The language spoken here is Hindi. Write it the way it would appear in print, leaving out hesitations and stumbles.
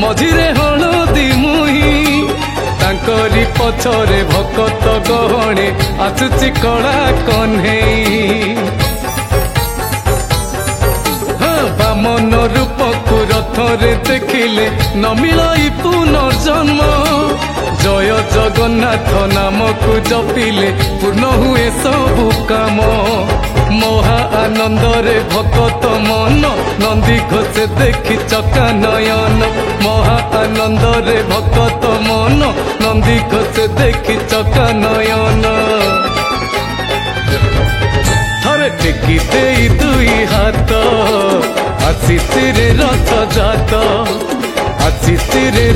मझिरे हलदी मुही तांकरी पछरे भकत गहणे आसुची कड़ा कन्हई बामन रूप को रथरे देखिले न मिलाई पुनर्जन्म जय जगन्नाथ नाम को जपिले पूर्ण हुए सबु काम महा आनंद रे भकत मन नंदी घोषे देखी चका नयन महा आनंद रे भकत मन नंदी घोषे देखी चका नयन थरे टेकी दे दुई हाथ आसी तेरे रथ जात आसी तेरे